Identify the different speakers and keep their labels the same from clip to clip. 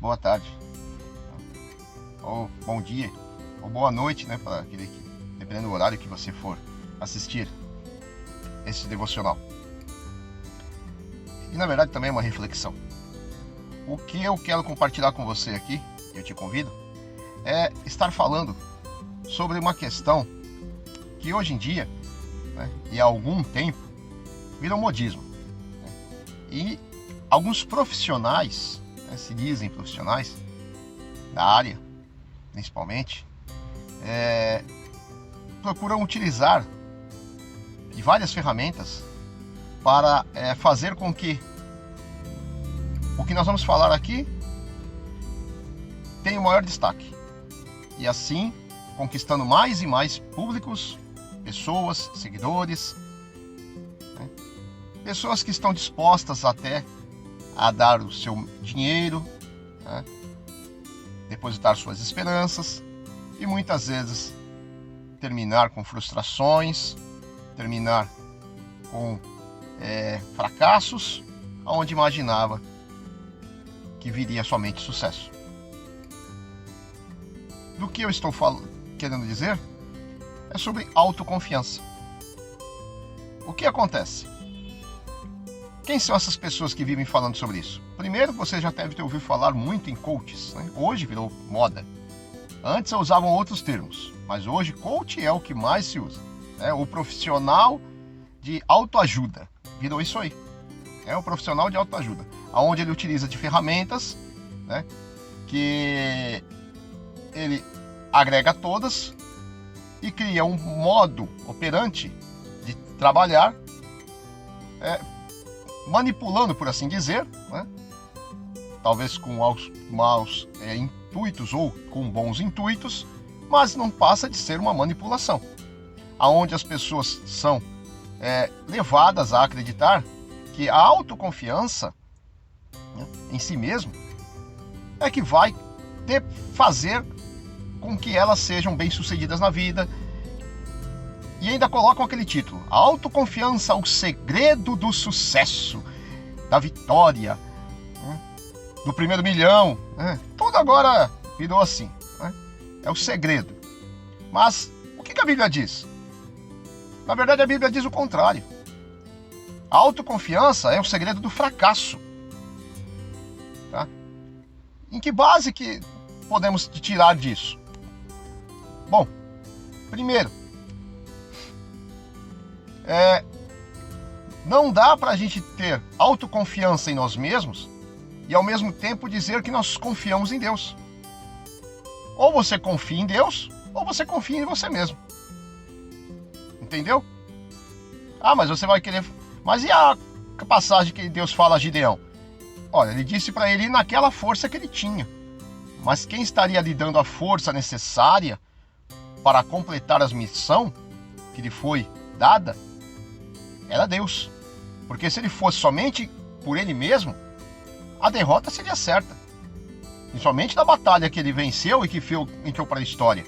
Speaker 1: boa tarde, ou bom dia, ou boa noite, né, para aquele que, dependendo do horário que você for assistir esse devocional. E na verdade também é uma reflexão. O que eu quero compartilhar com você aqui, eu te convido, é estar falando sobre uma questão que hoje em dia, né, e há algum tempo, virou modismo. Né? E alguns profissionais, né, se dizem profissionais, da área, principalmente, procuram utilizar de várias ferramentas para fazer com que o que nós vamos falar aqui tenha o maior destaque. E assim, conquistando mais e mais públicos, pessoas, seguidores, né? Pessoas que estão dispostas até a dar o seu dinheiro, né? Depositar suas esperanças e muitas vezes terminar com frustrações, terminar com fracassos, onde imaginava que viria somente sucesso. Do que eu estou querendo dizer é sobre autoconfiança. O que acontece? Quem são essas pessoas que vivem falando sobre isso? Primeiro, você já deve ter ouvido falar muito em coaches, né? Hoje virou moda. Antes usavam outros termos, mas hoje coach é o que mais se usa. É o profissional de autoajuda. Virou isso aí. É o profissional de autoajuda, onde ele utiliza de ferramentas, né, que ele agrega todas e cria um modo operante de trabalhar, manipulando, por assim dizer, né, talvez com maus intuitos ou com bons intuitos, mas não passa de ser uma manipulação, onde as pessoas são levadas a acreditar que a autoconfiança, né, em si mesmo é que vai fazer com que elas sejam bem-sucedidas na vida, e ainda colocam aquele título: a autoconfiança, o segredo do sucesso, da vitória, né, do primeiro milhão, né? Tudo agora virou assim, né? É o segredo. Mas o que a Bíblia diz? Na verdade, a Bíblia diz o contrário. A autoconfiança é o segredo do fracasso. Tá? Em que base que podemos tirar disso? Bom, primeiro, não dá para a gente ter autoconfiança em nós mesmos e ao mesmo tempo dizer que nós confiamos em Deus. Ou você confia em Deus, ou você confia em você mesmo. Entendeu? Ah, mas você vai querer... Mas e a passagem que Deus fala a Gideão? Olha, ele disse para ele ir naquela força que ele tinha. Mas quem estaria lhe dando a força necessária para completar a missão que lhe foi dada era Deus. Porque se ele fosse somente por ele mesmo, a derrota seria certa. E somente na batalha que ele venceu e que entrou para a história,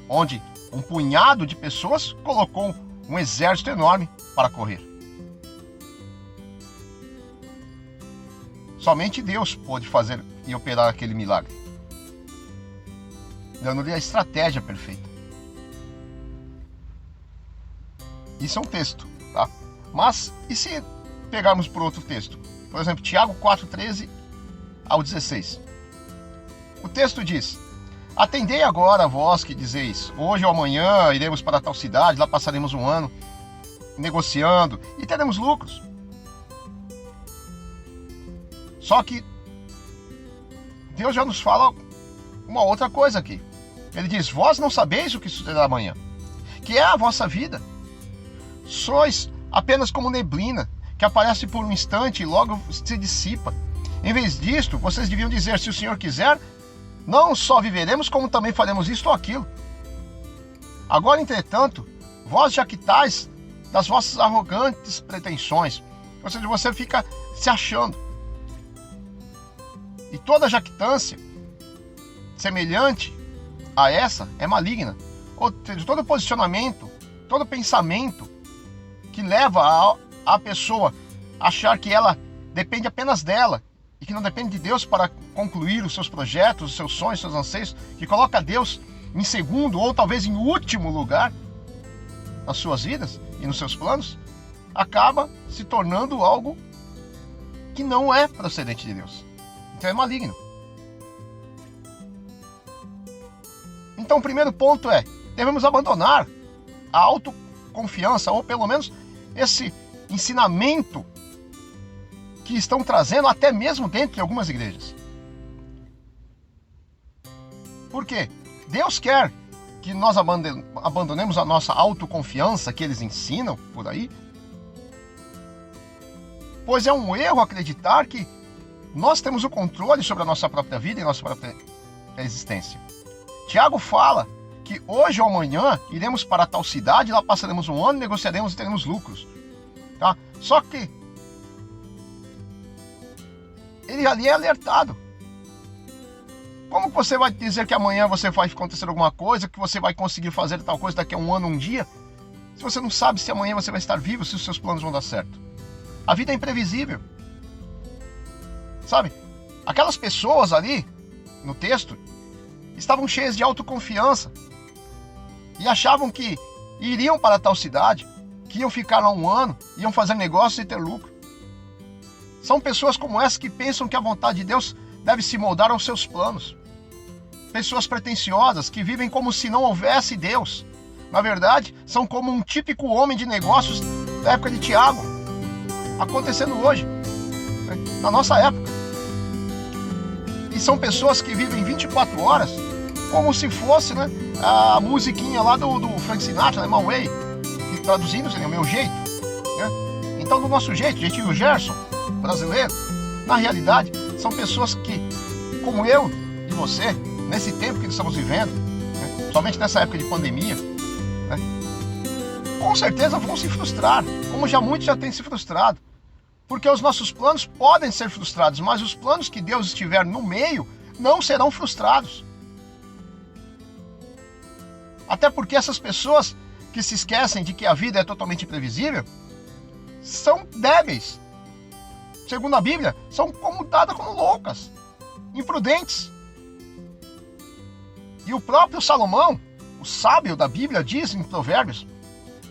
Speaker 1: onde um punhado de pessoas colocou um exército enorme para correr. Somente Deus pôde fazer e operar aquele milagre, dando-lhe a estratégia perfeita. Isso é um texto, tá? Mas, e se pegarmos por outro texto? Por exemplo, Tiago 4:13 ao 16. O texto diz: atendei agora, vós que dizeis, hoje ou amanhã iremos para tal cidade, lá passaremos um ano negociando e teremos lucros. Só que Deus já nos fala uma outra coisa aqui. Ele diz: vós não sabeis o que sucederá amanhã, que é a vossa vida. Sois apenas como neblina, que aparece por um instante e logo se dissipa. Em vez disto, vocês deviam dizer: se o Senhor quiser, não só viveremos, como também faremos isto ou aquilo. Agora, entretanto, vós jactais das vossas arrogantes pretensões. Ou seja, você fica se achando. E toda jactância semelhante a essa é maligna. Ou seja, todo posicionamento, todo pensamento que leva a pessoa a achar que ela depende apenas dela e que não depende de Deus para concluir os seus projetos, os seus sonhos, os seus anseios, que coloca Deus em segundo ou talvez em último lugar nas suas vidas e nos seus planos, acaba se tornando algo que não é procedente de Deus. Então é maligno. Então o primeiro ponto é, devemos abandonar a autoconfiança, ou pelo menos esse ensinamento que estão trazendo até mesmo dentro de algumas igrejas. Por quê? Deus quer que nós abandonemos a nossa autoconfiança que eles ensinam por aí, pois é um erro acreditar que nós temos o controle sobre a nossa própria vida e nossa própria existência. Tiago fala que hoje ou amanhã iremos para tal cidade, lá passaremos um ano, negociaremos e teremos lucros. Tá? Só que ele ali é alertado. Como você vai dizer que amanhã você vai acontecer alguma coisa, que você vai conseguir fazer tal coisa daqui a um ano, um dia, se você não sabe se amanhã você vai estar vivo, se os seus planos vão dar certo? A vida é imprevisível. Sabe? Aquelas pessoas ali, no texto, estavam cheias de autoconfiança e achavam que iriam para tal cidade, que iam ficar lá um ano, iam fazer negócios e ter lucro. São pessoas como essa que pensam que a vontade de Deus deve se moldar aos seus planos. Pessoas pretensiosas que vivem como se não houvesse Deus. Na verdade, são como um típico homem de negócios da época de Tiago, acontecendo hoje, né? Na nossa época. E são pessoas que vivem 24 horas como se fosse, né, a musiquinha lá do Frank Sinatra, né, My Way, que traduzindo seria o meu jeito. Né? Então, do nosso jeito, jeitinho Gerson, brasileiro, na realidade, são pessoas que, como eu e você, nesse tempo que estamos vivendo, né, somente nessa época de pandemia, né, com certeza vão se frustrar, como muitos já têm se frustrado. Porque os nossos planos podem ser frustrados, mas os planos que Deus estiver no meio não serão frustrados. Até porque essas pessoas que se esquecem de que a vida é totalmente imprevisível são débeis. Segundo a Bíblia, são dadas como loucas, imprudentes. E o próprio Salomão, o sábio da Bíblia, diz em Provérbios: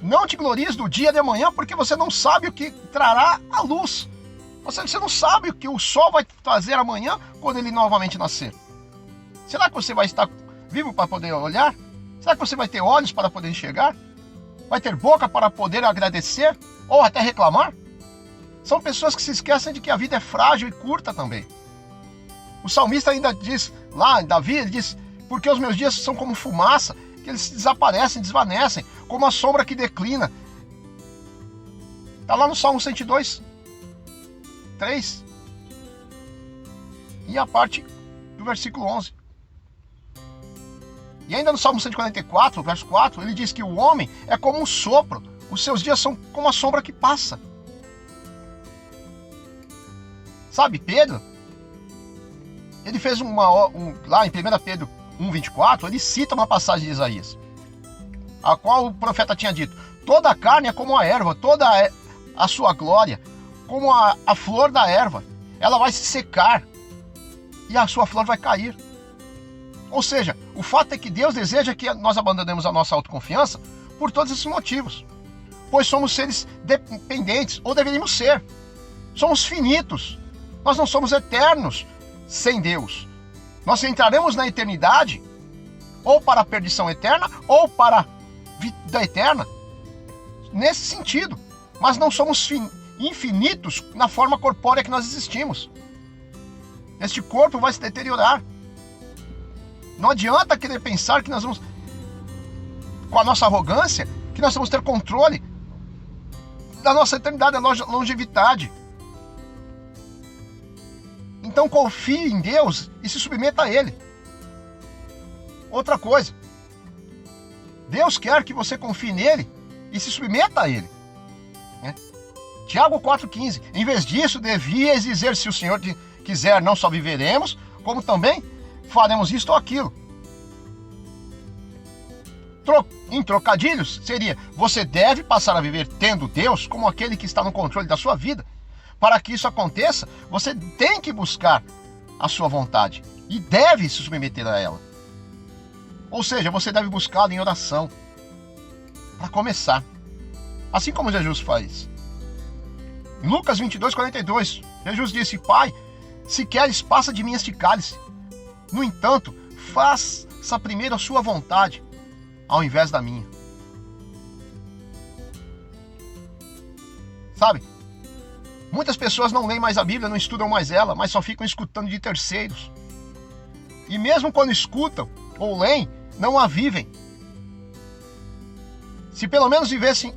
Speaker 1: não te glories do dia de amanhã, porque você não sabe o que trará a luz. Você não sabe o que o sol vai fazer amanhã quando ele novamente nascer. Será que você vai estar vivo para poder olhar? Será que você vai ter olhos para poder enxergar? Vai ter boca para poder agradecer ou até reclamar? São pessoas que se esquecem de que a vida é frágil e curta também. O salmista ainda diz, lá em Davi, ele diz: porque os meus dias são como fumaça, que eles desaparecem, desvanecem, como a sombra que declina. Está lá no Salmo 102, 3. E a parte do versículo 11. E ainda no Salmo 144, verso 4, ele diz que o homem é como um sopro, os seus dias são como a sombra que passa. Sabe, Pedro, ele fez lá em 1 Pedro 1,24, ele cita uma passagem de Isaías, a qual o profeta tinha dito: toda a carne é como a erva, toda a sua glória, como a flor da erva, ela vai se secar e a sua flor vai cair. Ou seja, o fato é que Deus deseja que nós abandonemos a nossa autoconfiança por todos esses motivos, pois somos seres dependentes, ou deveríamos ser. Somos finitos, nós não somos eternos sem Deus. Nós entraremos na eternidade ou para a perdição eterna ou para a vida eterna, nesse sentido, mas não somos infinitos na forma corpórea que nós existimos. Este corpo vai se deteriorar. Não adianta querer pensar que nós vamos, com a nossa arrogância, que nós vamos ter controle da nossa eternidade, da longevidade. Então confie em Deus e se submeta a Ele. Outra coisa, Deus quer que você confie nele e se submeta a Ele. Né? Tiago 4,15. Em vez disso, devias dizer: se o Senhor quiser, não só viveremos, como também faremos isto ou aquilo. Em trocadilhos, seria: você deve passar a viver tendo Deus como aquele que está no controle da sua vida, Para que isso aconteça, você tem que buscar a sua vontade e deve se submeter a ela. Ou seja, você deve buscá-la em oração, para começar. Assim como Jesus faz. Em Lucas 22:42, Jesus disse: Pai, se queres, passa de mim este cálice. No entanto, faça primeiro a sua vontade, ao invés da minha. Sabe? Muitas pessoas não leem mais a Bíblia, não estudam mais ela, mas só ficam escutando de terceiros. E mesmo quando escutam ou leem, não a vivem. Se pelo menos vivessem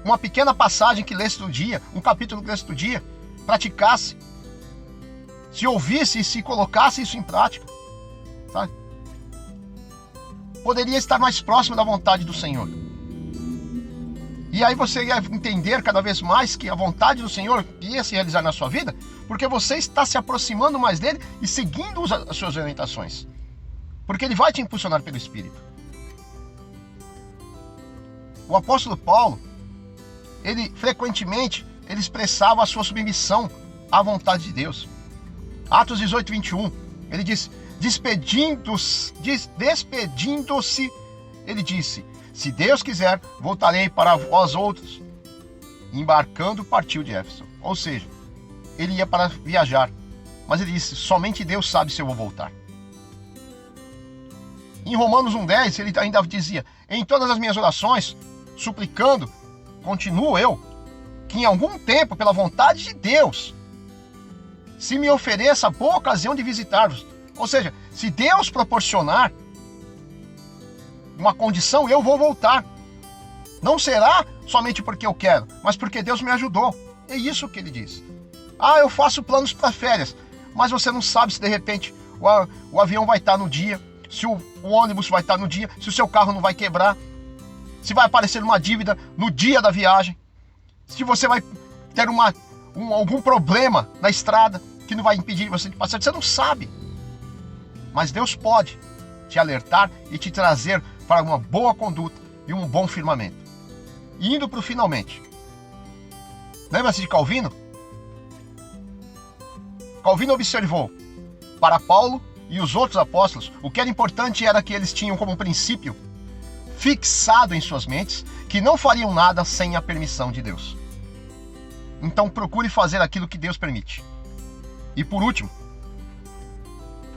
Speaker 1: uma pequena passagem que lesse do dia, um capítulo que lesse do dia, praticasse, se ouvisse e se colocasse isso em prática, sabe? Poderia estar mais próximo da vontade do Senhor. E aí você ia entender cada vez mais que a vontade do Senhor ia se realizar na sua vida, porque você está se aproximando mais dele e seguindo as suas orientações. Porque ele vai te impulsionar pelo Espírito. O apóstolo Paulo, ele frequentemente expressava a sua submissão à vontade de Deus. Atos 18:21, ele diz: despedindo-se, ele disse: se Deus quiser, voltarei para vós outros. Embarcando, partiu de Éfeso. Ou seja, ele ia para viajar, mas ele disse: somente Deus sabe se eu vou voltar. Em Romanos 1:10, ele ainda dizia: em todas as minhas orações, suplicando, continuo eu, que em algum tempo, pela vontade de Deus, se me ofereça a boa ocasião de visitar-vos. Ou seja, se Deus proporcionar uma condição, eu vou voltar. Não será somente porque eu quero, mas porque Deus me ajudou. É isso que ele diz. Ah, eu faço planos para férias, mas você não sabe se de repente o avião vai estar no dia, se o ônibus vai estar no dia, se o seu carro não vai quebrar, se vai aparecer uma dívida no dia da viagem, se você vai ter algum problema na estrada que não vai impedir você de passar. Você não sabe. Mas Deus pode te alertar e te trazer para uma boa conduta e um bom firmamento. E indo para o finalmente. Lembra-se de Calvino? Calvino observou, para Paulo e os outros apóstolos, o que era importante era que eles tinham como princípio fixado em suas mentes que não fariam nada sem a permissão de Deus. Então procure fazer aquilo que Deus permite. E por último,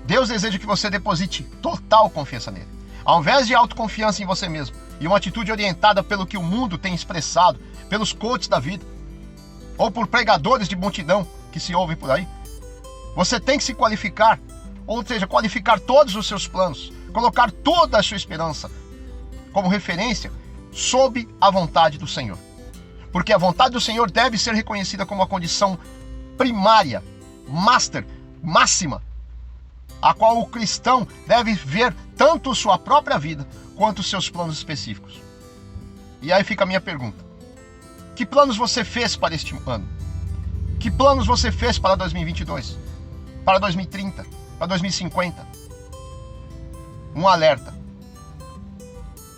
Speaker 1: Deus deseja que você deposite total confiança nele. Ao invés de autoconfiança em você mesmo e uma atitude orientada pelo que o mundo tem expressado, pelos coaches da vida, ou por pregadores de multidão que se ouvem por aí, você tem que se qualificar, ou seja, qualificar todos os seus planos, colocar toda a sua esperança como referência sob a vontade do Senhor. Porque a vontade do Senhor deve ser reconhecida como a condição primária, máxima, a qual o cristão deve ver tanto sua própria vida quanto seus planos específicos. E aí fica a minha pergunta: que planos você fez para este ano? Que planos você fez para 2022? Para 2030? Para 2050? Um alerta: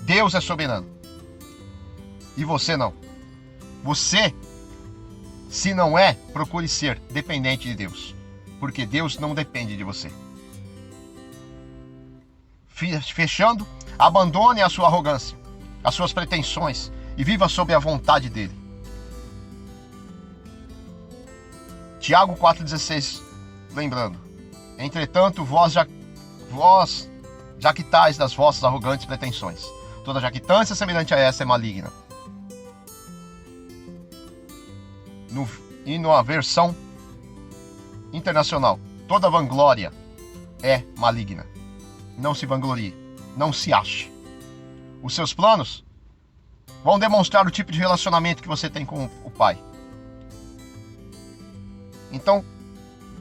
Speaker 1: Deus é soberano e você não. Você, se não é, procure ser dependente de Deus, porque Deus não depende de você. Fechando, abandone a sua arrogância, as suas pretensões e viva sob a vontade dele. Tiago 4,16, lembrando: entretanto, vós jactais das vossas arrogantes pretensões. Toda jactância semelhante a essa é maligna. E na versão internacional, toda vanglória é maligna. Não se vanglorie, não se ache. Os seus planos vão demonstrar o tipo de relacionamento que você tem com o Pai. Então,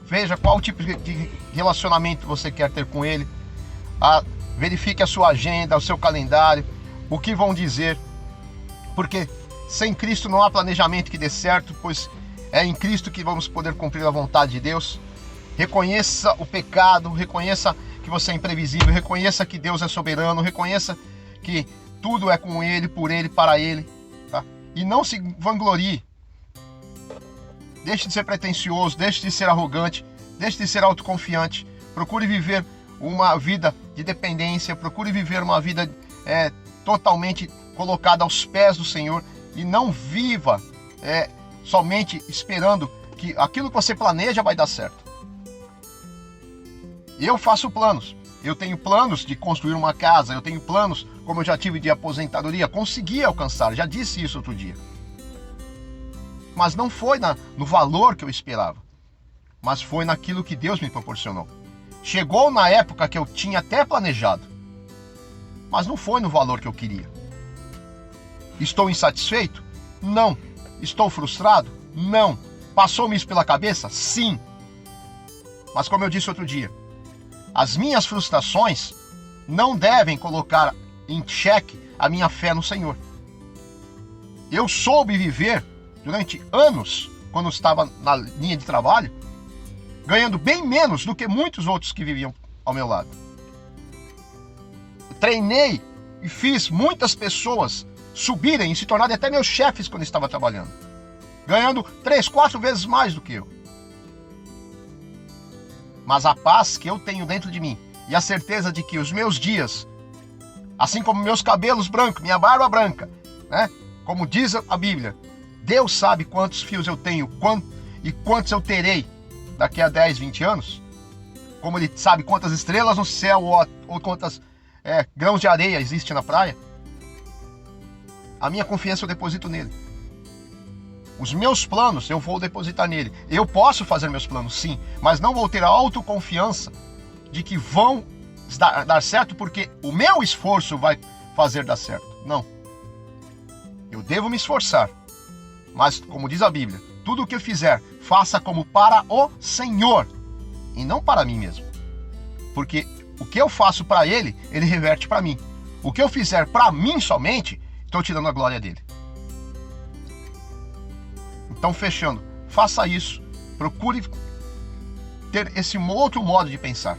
Speaker 1: veja qual tipo de relacionamento você quer ter com Ele. Verifique a sua agenda, o seu calendário, o que vão dizer. Porque sem Cristo não há planejamento que dê certo, pois é em Cristo que vamos poder cumprir a vontade de Deus. Reconheça o pecado, reconheça que você é imprevisível, reconheça que Deus é soberano, reconheça que tudo é com Ele, por Ele, para Ele, tá? E não se vanglorie Deixe de ser pretensioso, deixe de ser arrogante, deixe de ser autoconfiante. Procure viver uma vida de dependência, procure viver uma vida totalmente colocada aos pés do Senhor e não viva somente esperando que aquilo que você planeja vai dar certo. Eu faço planos. Eu tenho planos de construir uma casa, eu tenho planos, como eu já tive, de aposentadoria. Consegui alcançar, já disse isso outro dia. Mas não foi no valor que eu esperava, mas foi naquilo que Deus me proporcionou. Chegou na época que eu tinha até planejado, mas não foi no valor que eu queria. Estou insatisfeito? Não. Estou frustrado? Não. Passou-me isso pela cabeça? Sim. Mas como eu disse outro dia, as minhas frustrações não devem colocar em xeque a minha fé no Senhor. Eu soube viver durante anos, quando estava na linha de trabalho, ganhando bem menos do que muitos outros que viviam ao meu lado. Treinei e fiz muitas pessoas subirem e se tornarem até meus chefes quando estava trabalhando, ganhando 3, 4 vezes mais do que eu. Mas a paz que eu tenho dentro de mim e a certeza de que os meus dias, assim como meus cabelos brancos, minha barba branca, como diz a Bíblia, Deus sabe quantos fios eu tenho e quantos eu terei daqui a 10, 20 anos. Como Ele sabe quantas estrelas no céu ou quantas grãos de areia existe na praia. A minha confiança eu deposito nele. Os meus planos eu vou depositar nele. Eu posso fazer meus planos, sim, mas não vou ter a autoconfiança de que vão dar certo porque o meu esforço vai fazer dar certo. Não. Eu devo me esforçar, mas como diz a Bíblia, tudo o que eu fizer, faça como para o Senhor e não para mim mesmo. Porque o que eu faço para Ele, Ele reverte para mim. O que eu fizer para mim somente, estou tirando a glória dele. Então, fechando, faça isso, procure ter esse outro modo de pensar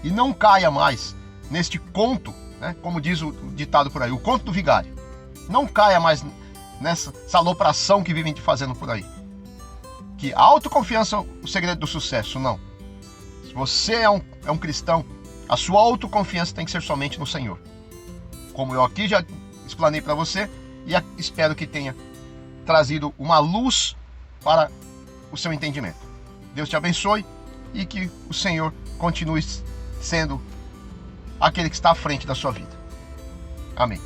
Speaker 1: e não caia mais neste conto, como diz o ditado por aí, o conto do vigário. Não caia mais nessa alopração que vivem te fazendo por aí. Que a autoconfiança é o segredo do sucesso, não. Se você é um cristão, a sua autoconfiança tem que ser somente no Senhor. Como eu aqui já explanei para você e espero que tenha trazido uma luz para o seu entendimento. Deus te abençoe e que o Senhor continue sendo aquele que está à frente da sua vida. Amém.